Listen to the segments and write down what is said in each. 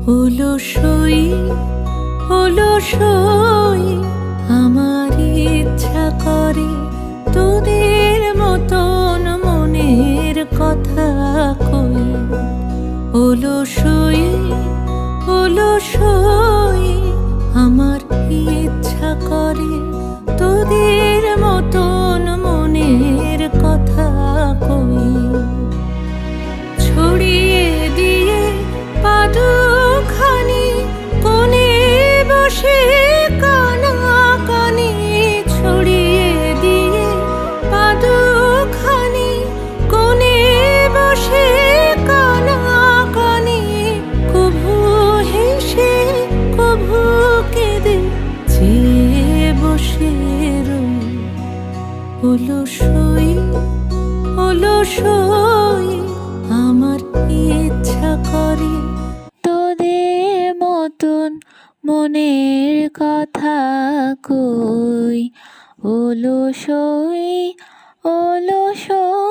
অলসই অলসই আমার ইচ্ছা করে তোদের মতন মনের কথা কই। অলসই অলসই আমার ইচ্ছা করে তোদের মতন মনের কথা কই। ছড়িয়ে দিয়ে পাদুখানি কোণে বসে কানাকানি, ছড়িয়ে দিয়ে পাদুখানি কোণে বসে কানাকানি, কভু হেসে কভু কেঁদে চেয়ে বসে রই। অলসই অলসই আমার ইচ্ছা করে তোদের মতন মনের কথা কই। অলসই অলসই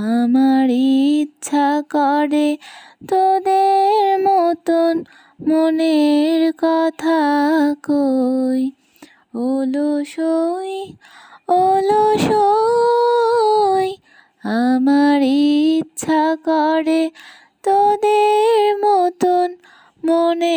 আমার ইচ্ছা করে তোদের মতন মনের কথা কই। অলসই অলসই আমার ইচ্ছা করে তোদের মতন মনে